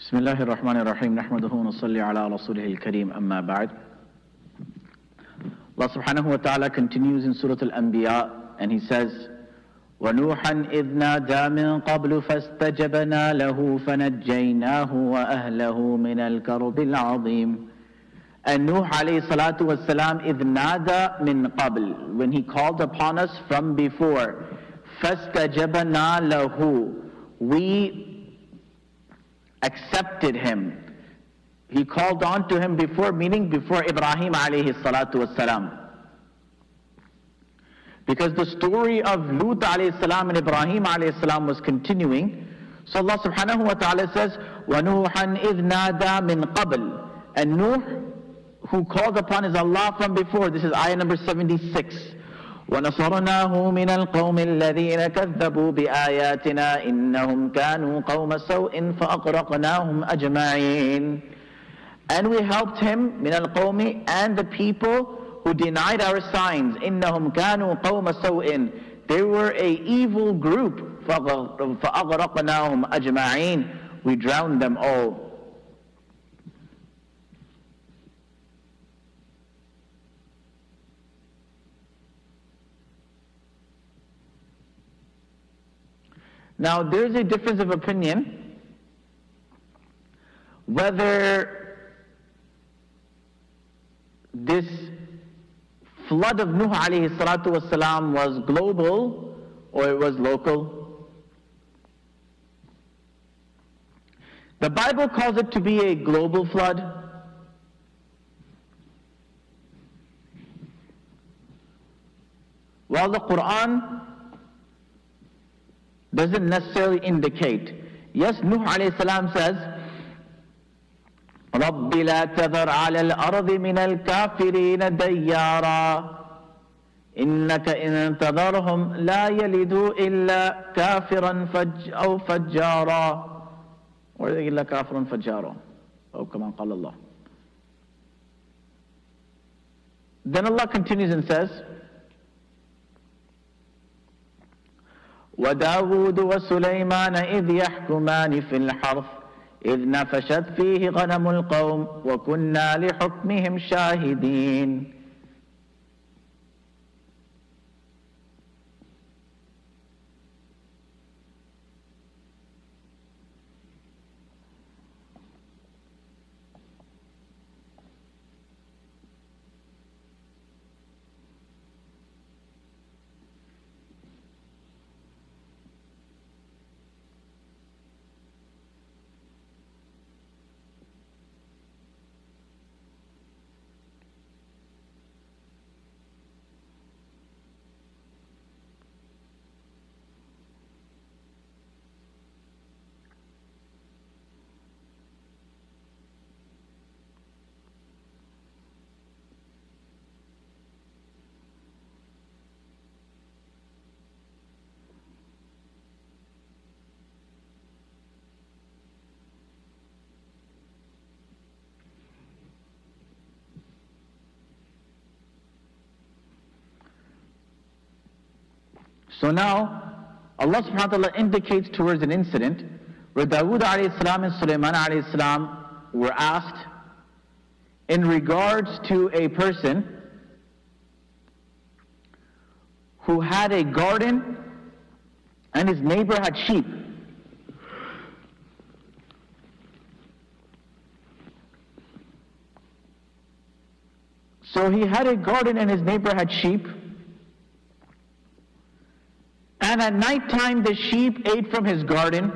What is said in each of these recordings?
بسم الله الرحمن الرحيم نحمده ونصلي على رسوله الكريم أما بعد. Allah subhanahu wa ta'ala continues in Surah Al-Anbiya and He says, وَنُوحًا إِذْ نَادَى مِن قَبْلُ فَاسْتَجَبْنَا لَهُ فَنَجَّيْنَاهُ وَأَهْلَهُ مِنَ الْكَرْبِ الْعَظِيمِ. And Nuh alayhi salatu wassalam, إِذْ نَادَى مِن قَبْلُ, when he called upon us from before, فَاسْتَجَبْنَا لَهُ, we accepted him. He called on to him before, meaning before Ibrahim alayhi salatu wassalam. Because the story of Lut alayhi salam and Ibrahim alayhi salam was continuing. So Allah subhanahu wa ta'ala says, وَنُوحًا إِذْ نَادَى مِن قَبْلُ. And Nuh, who called upon his Allah from before. This is ayah number 76. وَنَصَرْنَاهُ مِنَ الْقَوْمِ الَّذِينَ كَذَّبُوا بِآيَاتِنَا إِنَّهُمْ كَانُوا قَوْمَ سَوْءٍ فَأَغْرَقْنَاهُمْ أَجْمَعِينَ. And we helped him, مِنَ الْقَوْمِ, and the people who denied our signs. إِنَّهُمْ كَانُوا قَوْمَ سَوْءٍ. They were an evil group. فَأَغْرَقْنَاهُمْ أَجْمَعِينَ. We drowned them all. Now, there's a difference of opinion whether this flood of Nuh alayhi salatu wasalam was global or it was local. The Bible calls it to be a global flood. While the Quran doesn't necessarily indicate. Yes, Nuh alayhi salam says, رَبِّ لَا تَذَرْ عَلَى الْأَرْضِ مِنَ الْكَافِرِينَ دَيَّارًا إِنَّكَ إِن تَذَرْهُمْ لَا يَلِدُوا إِلَّا كَافِرًا أَوْ فَجَّارًا or إِلَّا كَافِرًا فَجَّارًا أو كما قال الله. Then Allah continues and says, وَدَاوُودُ وَسُلَيْمَانَ إِذْ يَحْكُمَانِ فِي الْحَرْثِ إِذْ نَفَشَتْ فِيهِ غَنَمُ الْقَوْمِ وَكُنَّا لِحُكْمِهِمْ شَاهِدِينَ. So now, Allah subhanahu wa ta'ala indicates towards an incident where Dawood alayhi salam and Sulaiman alayhi salam were asked in regards to a person who had a garden and his neighbor had sheep. So he had a garden and his neighbor had sheep. And at night time the sheep ate from his garden.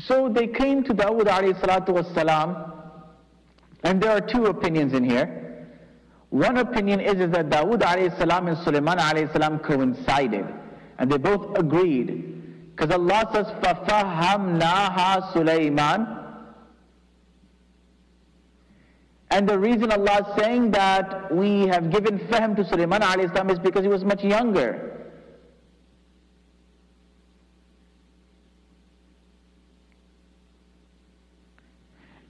So they came to Dawood alayhi salatu wassalam, and there are two opinions in here. One opinion is that Dawood alayhi salam and Sulaiman alayhi salam coincided, and they both agreed. Because Allah says, فَفَهَّمْنَاهَا Sulaiman, And the reason Allah is saying that we have given fahm to Sulaiman alayhi salam is because he was much younger.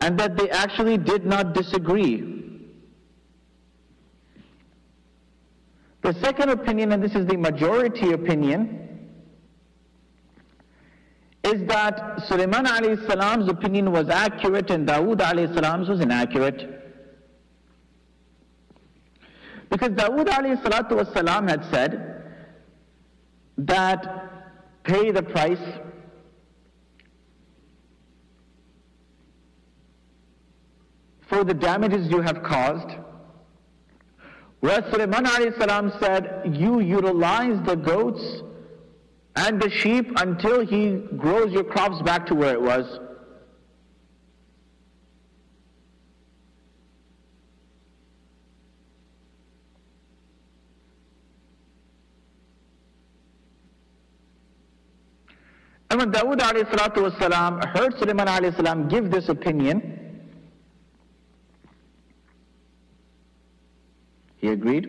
And that they actually did not disagree. The second opinion, and this is the majority opinion, is that Sulaiman alayhi salam's opinion was accurate and Dawood alayhi salam's was inaccurate. Because Dawood alayhi salatu wasalam had said that pay the price for the damages you have caused. Whereas Sulaiman alayhi salam said, you utilize the goats and the sheep until he grows your crops back to where it was. And when Dawood alayhi salatu wasalam heard Sulaiman alayhi salam give this opinion, he agreed.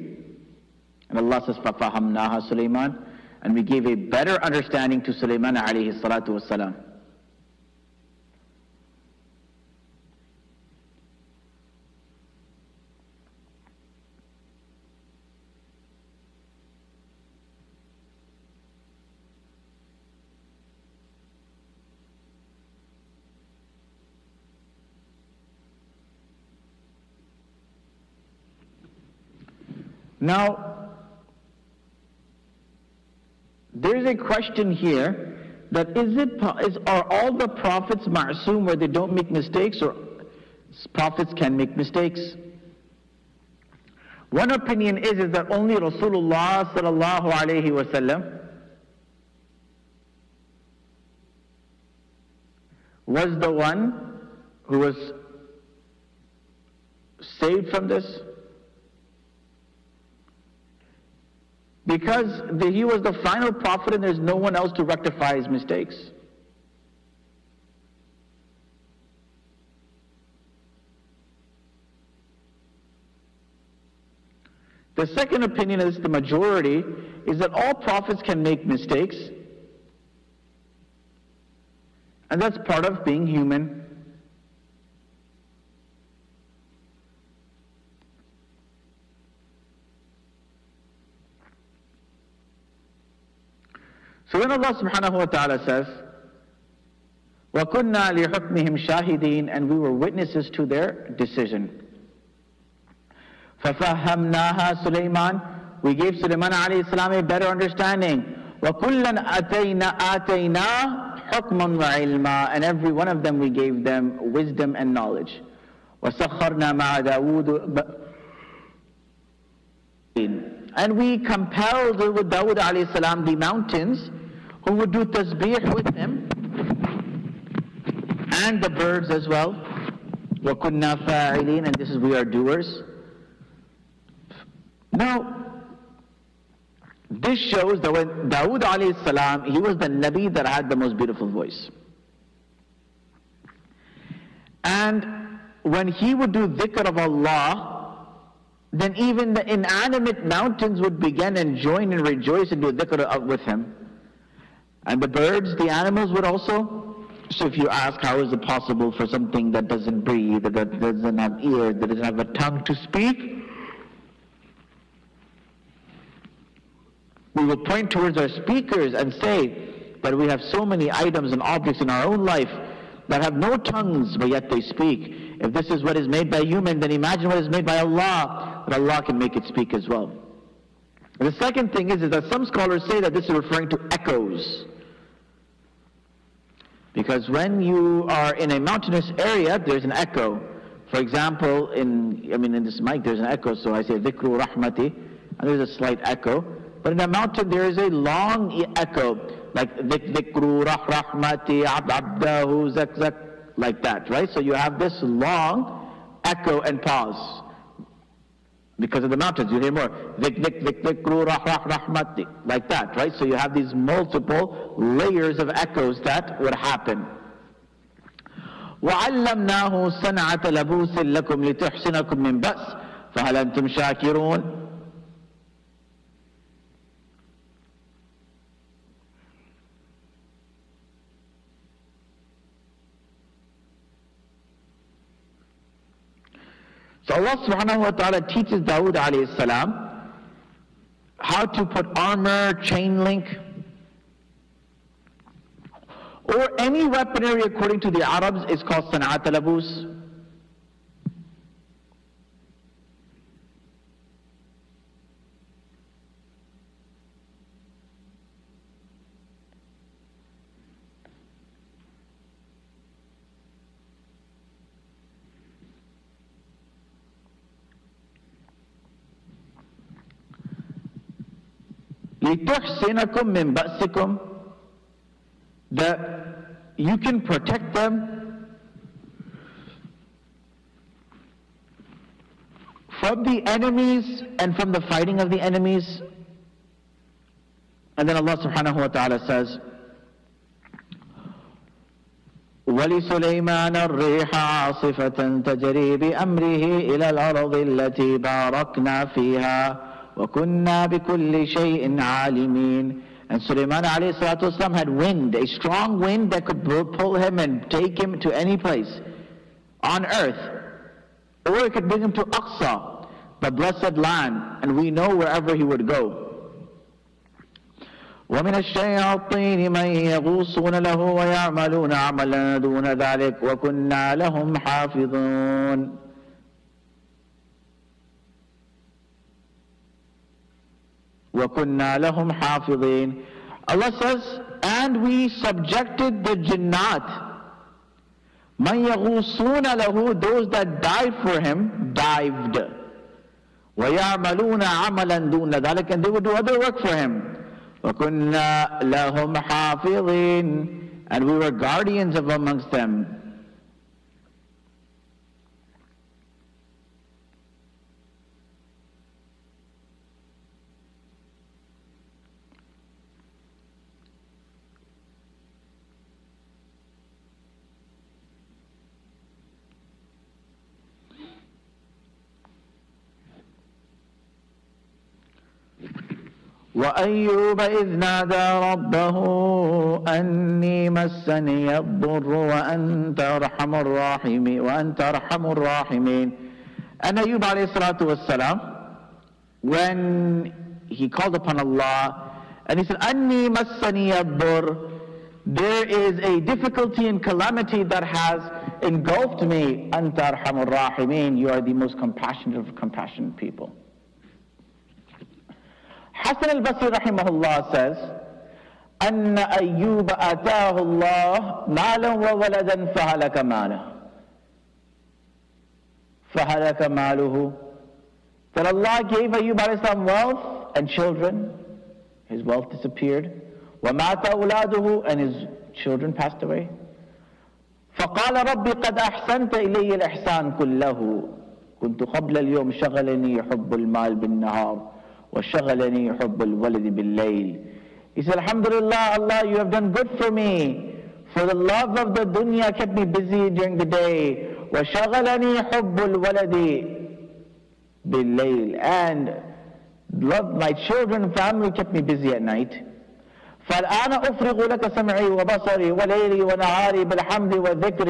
And Allah says, فَفَهَمْنَاهَا Sulaiman, and we gave a better understanding to Sulaiman alayhi salatu wasalam. Now, there is a question here that are all the prophets ma'soom where they don't make mistakes, or prophets can make mistakes? One opinion is that only Rasulullah sallallahu alayhi wasallam was the one who was saved from this. Because he was the final prophet and there's no one else to rectify his mistakes. The second opinion is the majority, is that all prophets can make mistakes. And that's part of being human. So when Allah subhanahu wa ta'ala says, وَكُنَّا لِحُكْمِهِمْ شَاهِدِينَ, and we were witnesses to their decision. فَفَهَّمْنَاهَا Sulaiman, we gave Sulaiman alayhi salam a better understanding. وَكُلًّا آتَيْنَا حُكْمًا وَعِلْمًا, and every one of them we gave them wisdom and knowledge. وَسَخَّرْنَا مَعَ دَاوُودَ, and we compelled with Dawood alayhi salam the mountains who would do tasbih with him, and the birds as well. وَكُنَّا فَاعِلِينَ, and this is we are doers. Now, this shows that when Dawood alayhi salam, he was the Nabi that had the most beautiful voice. And when he would do dhikr of Allah, then even the inanimate mountains would begin and join and rejoice and do dhikr with him. And the birds, the animals would also. So if you ask, how is it possible for something that doesn't breathe, that doesn't have ears, that doesn't have a tongue to speak? We will point towards our speakers and say that we have so many items and objects in our own life that have no tongues, but yet they speak. If this is what is made by human, then imagine what is made by Allah, that Allah can make it speak as well. The second thing is that some scholars say that this is referring to echoes. Because when you are in a mountainous area, there's an echo. For example, in this mic, there's an echo, so I say dhikru rahmati, and there's a slight echo. But in a mountain, there is a long echo, like dhikru rahmati abdahu zak zak, like that, right? So you have this long echo and pause. Because of the mountains, you hear more dhikru rahmati, like that, right? So you have these multiple layers of echoes that would happen. وعلمناه صنعة لبوس لكم لتحسنكم من بأس فهل أنتم شاكرون. So Allah subhanahu wa ta'ala teaches Dawood alayhi salam how to put armor, chain link, or any weaponry according to the Arabs is called san'at al-labus. لِتُحْسِنَكُم مِّن بَأْسِكُمْ, that you can protect them from the enemies and from the fighting of the enemies. And then Allah subhanahu wa ta'ala says, وَلِسُلَيْمَانَ الرِّيحَ عَاصِفَةً تَجْرِي بِأَمْرِهِ إِلَى الْأَرْضِ الَّتِي بَارَكْنَا فِيهَا وَكُنَّا بِكُلِّ شَيْءٍ عَالِمِينَ. And Sulaiman alayhi salatu wasalam had wind, a strong wind that could pull him and take him to any place on earth. Or it could bring him to Aqsa, the blessed land, and we know wherever he would go. وَمِنَ الشَّيَاطِينِ مَن يَغُوصُونَ لَهُ وَيَعْمَلُونَ عَمَلًا دُونَ ذَلِكَ وَكُنَّا لَهُمْ حَافِظُونَ. وَكُنَّا لَهُمْ حَافِظِينَ. Allah says, and we subjected the jinnat, مَن يَغُوصُونَ لَهُ, those that dive for him, dived. وَيَعْمَلُونَ عَمَلًا دُونَ ذَلِكَ, and they would do other work for him. وَكُنَّا لَهُمْ حَافِظِينَ, and we were guardians of amongst them. وأيوب إذ نادى ربه أني مسني الضر وأنت أرحم الراحمين. And Ayub alayhi salatu wassalam, when he called upon Allah and he said, أني مسني الضر, there is a difficulty and calamity that has engulfed me. أنت أرحم الراحمين, you are the most compassionate of compassionate people. Hasan al-Basri rahimahullah says, أن أيوب آتاه الله مالا وولدا فهلك ماله. That Allah gave Ayub alayhi salam wealth and children, his wealth disappeared. ومات أولاده, and his children passed away. فقال ربي قد أحسنت إلي الإحسان كله كنت قبل اليوم شغلني حب المال بالنهار وَشَغَلَنِي حُبُّ الْوَلَدِ بِاللَّيْلِ. He said, Alhamdulillah, Allah, you have done good for me. For the love of the dunya kept me busy during the day. وَشَغَلَنِي حُبُّ الْوَلَدِ بِاللَّيْلِ, and love my children and family kept me busy at night. فَالْآنَ أُفْرِغُ لَكَ سَمْعِي وَبَصَرِي وَلَيْلِي وَنَهَارِي بِالْحَمْدِ وَالذِّكْرِ.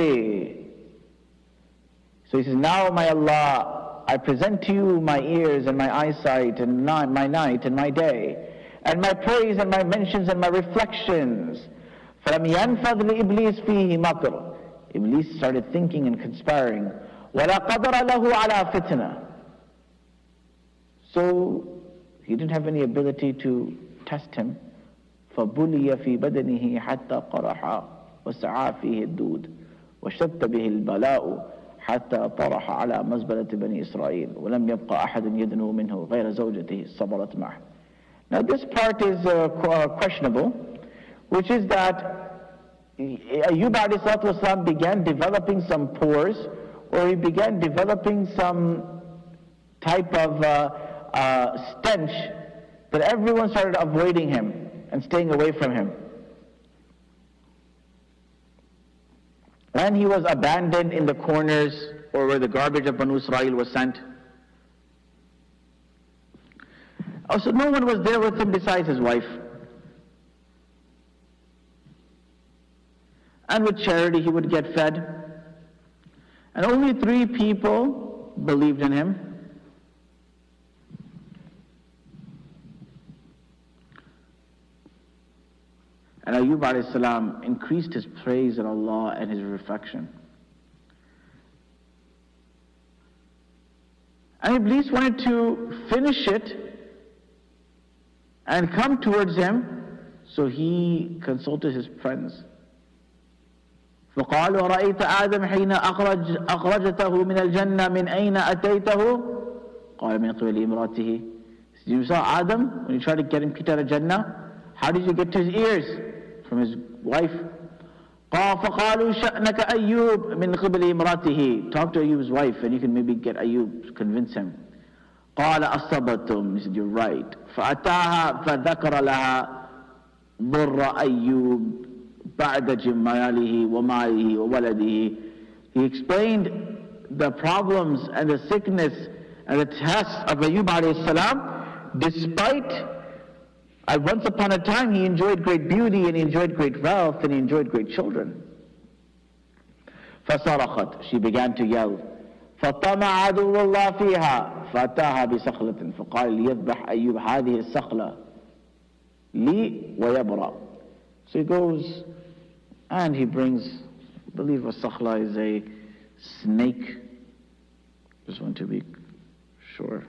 So he says, now my Allah, I present to you my ears and my eyesight and my night and my day, and my praise and my mentions and my reflections. فَلَمْ يَنْفَذْ لِإِبْلِيسِ فِيهِ مَكْرٌ. Iblis started thinking and conspiring. وَلَا قَدَرَ لَهُ عَلَى فِتْنَةٍ. So he didn't have any ability to test him. فَبُلِيَ فِي بَدَنِهِ حَتَّى قَرَحَ وَسَعَى فِيهِ الدُّودُ وَشَتَّ بِهِ الْبَلَاءُ حتى طرح على مزبلة بني إسرائيل ولم يبقى أحد يدنو منه غير زوجته صبرت معه. Now this part is questionable, which is that Ayub alayhi salatu wasalam began developing some pores, or he began developing some type of stench that everyone started avoiding him and staying away from him. when he was abandoned in the corners or where the garbage of Banu Israel was sent. Also, no one was there with him besides his wife. And with charity he would get fed. And only 3 people believed in him. And Ayyub alayhi salam increased his praise in Allah and his reflection. And Iblis wanted to finish it and come towards him, so he consulted his friends. فقالوا رأيت آدم حين أخرجته من الجنة من أين أتيته قال من قبل امرأته. You saw Adam when you tried to get him kicked out of Jannah? How did you get to his ears? From his wife. قال فقالوا شأنك أيوب من قبل امرأته. Talk to Ayyub's wife and you can maybe get Ayyub to convince him. قال أصبتم. He said, you're right. فأتاها فذكر لها ضر أيوب بعد جماله وماله وولده. He explained the problems and the sickness and the tests of Ayyub alayhi salam, despite once upon a time he enjoyed great beauty and he enjoyed great wealth and he enjoyed great children. فصرخت. She began to yell. فطمع عدو الله فيها فأتاها بصخلة فقال ليذبح أيوب هذه الصخلة لي ويبرأ. So he goes and he brings, I believe a sakhla is a snake. Just want to be sure.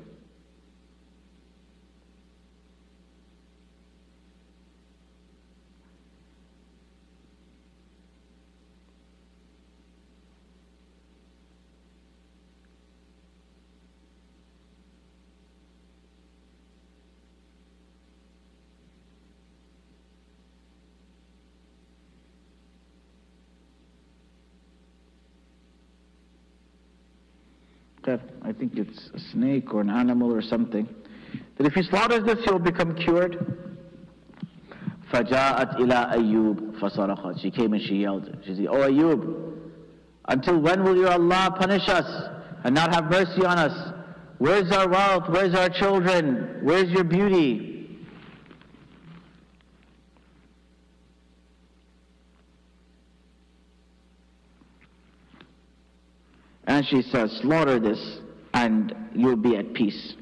I think it's a snake or an animal or something. That if he slaughters this, he'll become cured. فَجَاءَتْ إِلَىٰ أَيُّوبَ فَصَرَخَتْ. She came and she yelled. She said, "Oh Ayyub, until when will your Allah punish us and not have mercy on us? Where's our wealth? Where's our children? Where's your beauty?" And she says, "Slaughter this and you'll be at peace."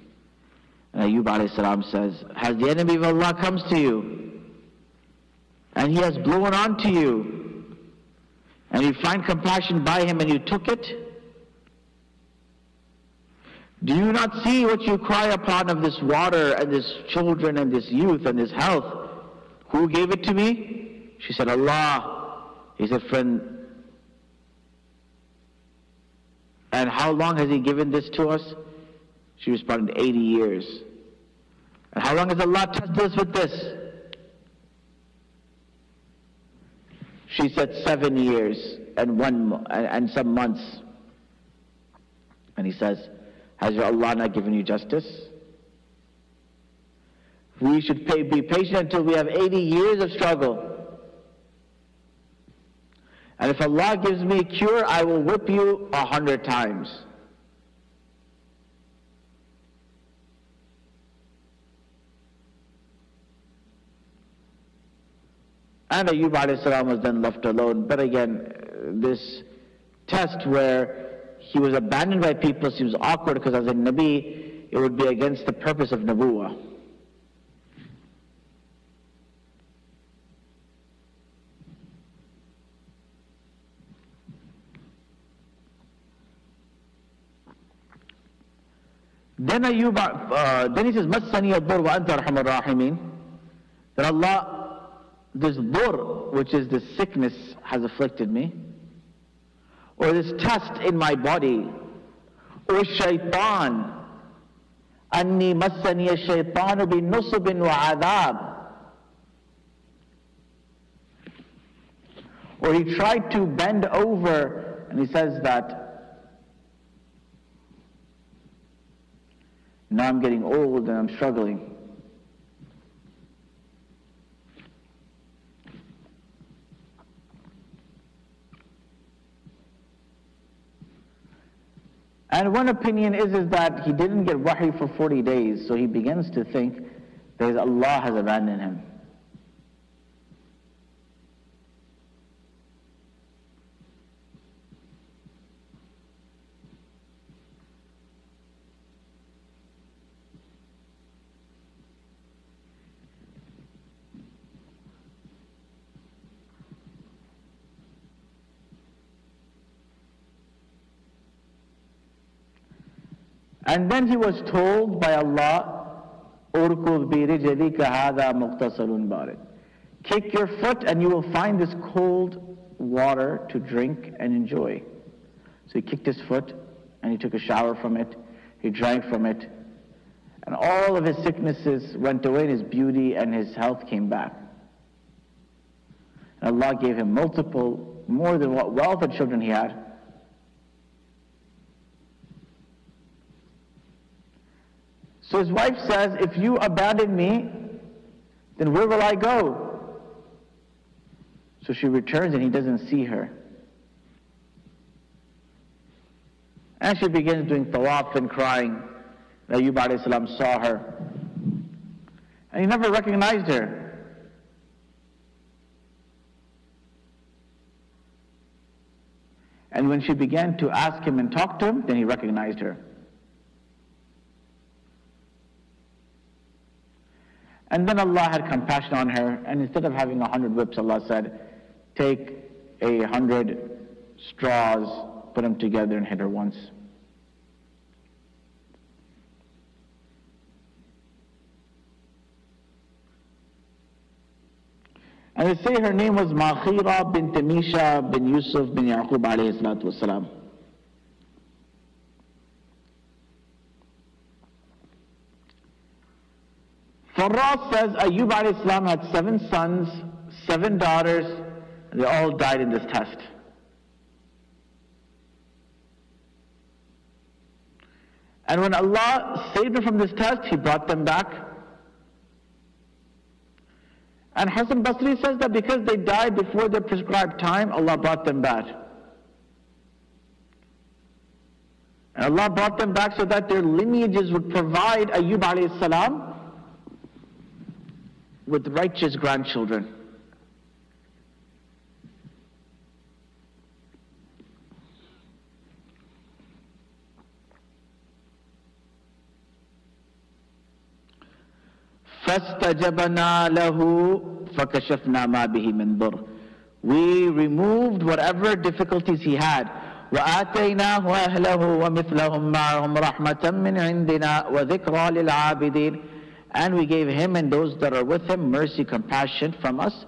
And Ayyub alayhi salam says, "Has the enemy of Allah comes to you and he has blown onto you and you find compassion by him and you took it? Do you not see what you cry upon of this water and this children and this youth and this health? Who gave it to me?" She said, "Allah." He said, "Friend, and how long has he given this to us?" She responded, 80 years. "And how long has Allah tested us with this?" She said, 7 years and some months. And he says, "Has your Allah not given you justice? We should be patient until we have 80 years of struggle. And if Allah gives me a cure, I will whip you 100 times." And Ayyub alayhi salam was then left alone. But again, this test where he was abandoned by people seems awkward, because as a Nabi, it would be against the purpose of Nabuwah. Then then he says, "Massani ad-dur wa anta arhamur rahimin." That Allah, this dur, which is this sickness, has afflicted me, or this test in my body, or shaitan, anni massani ash-shaytanu bi nusbin wa adab. Or he tried to bend over, and he says that, "Now I'm getting old and I'm struggling." And one opinion is that he didn't get wahi for 40 days, so he begins to think that Allah has abandoned him. And then he was told by Allah, "Urkud bi rijlika hadha muqtasalun barid." Kick your foot and you will find this cold water to drink and enjoy. So he kicked his foot and he took a shower from it, he drank from it, and all of his sicknesses went away and his beauty and his health came back. And Allah gave him more than what wealth and children he had. So his wife says, "If you abandon me, then where will I go?" So she returns and he doesn't see her. And she begins doing tawaf and crying. Ayyub alayhi salam saw her. And he never recognized her. And when she began to ask him and talk to him, then he recognized her. And then Allah had compassion on her, and instead of having 100 whips, Allah said, "Take 100 straws, put them together and hit her once." And they say her name was Makhira bint Misha bin Yusuf bin Yaqub alayhi salatu wasalam. Farras says Ayyub alayhi salam had 7 sons, 7 daughters, and they all died in this test. And when Allah saved them from this test, He brought them back. And Hassan Basri says that because they died before their prescribed time, Allah brought them back. And Allah brought them back so that their lineages would provide Ayyub alayhi salam with righteous grandchildren. فَاسْتَجَبْنَا لَهُ فَكَشَفْنَا مَا بِهِ مِنْ ضُرٍّ. We removed whatever difficulties he had. وَآتَيْنَاهُ أَهْلَهُ وَمِثْلَهُمْ مَعَهُمْ رَحْمَةً مِّنْ عِنْدِنَا وَذِكْرَى لِلْعَابِدِينَ. And we gave him and those that are with him mercy, compassion from us,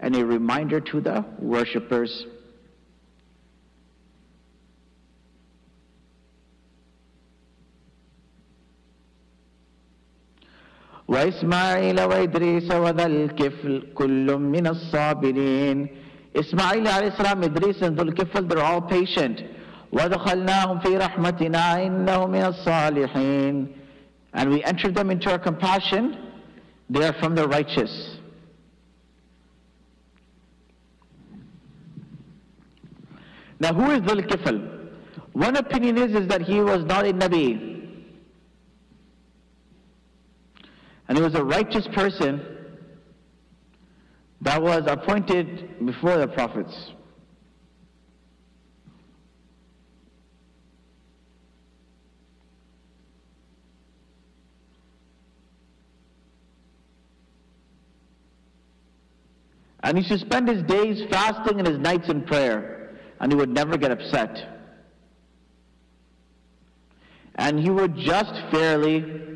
and a reminder to the worshippers. وإسماعيل وإدريس وذا الكفل كل من الصابرين. Ismail alayhi salam, Idris and Dhul Kifl, they're all patient. وَدَخَلْنَاهُمْ فِي رَحْمَتِنَا إِنَّهُمْ مِنَ الصَّالِحِينَ. And we entered them into our compassion. They are from the righteous. Now, who is Dhul Kifl? One opinion is that he was not a Nabi. And he was a righteous person that was appointed before the prophets. And he should spend his days fasting and his nights in prayer, and he would never get upset. And he would just fairly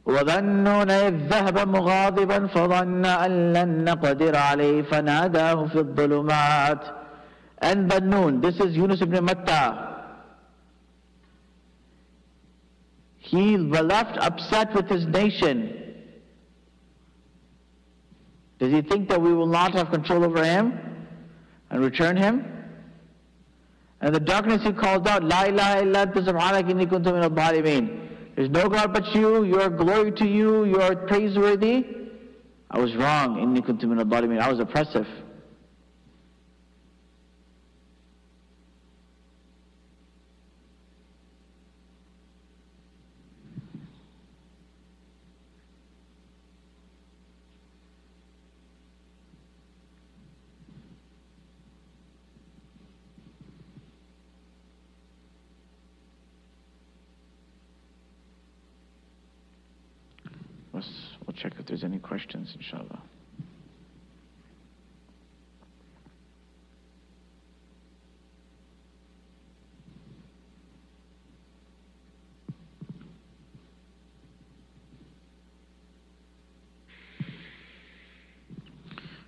وَظَنُّونَ إِذْ ذَهَبَ مُغَاضِبًا فَظَنَّ أَن لَّن نَّقْدِرَ عَلَيْهِ فَنَادَاهُ فِي الظُّلُمَاتِ. And Dhannun, this is Yunus ibn Matta. He left upset with his nation. Does he think that we will not have control over him and return him? And the darkness he called out, La ilaha illa anta subhanaka inni kuntu min adh-dhalimin. There's no God but you, your glory to you, you are praiseworthy. I was wrong, inni kuntu min adh-dhalimin. I was oppressive. We'll check if there's any questions, inshallah.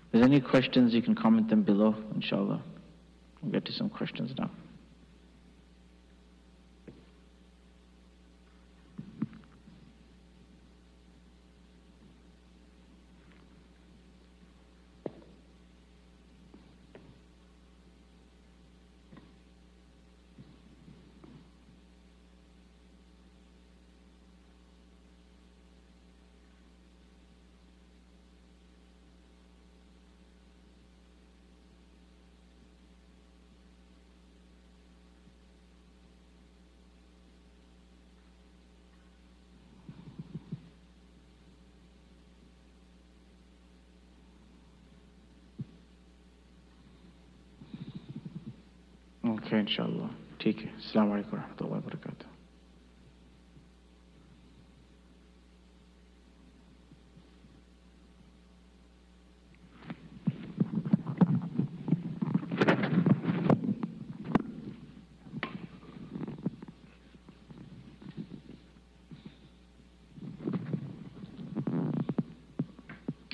If there's any questions, you can comment them below, inshallah. We'll get to some questions now. Okay, inshallah. ठीक है. Assalamu alaikum wa rahmatullahi wa barakatuh.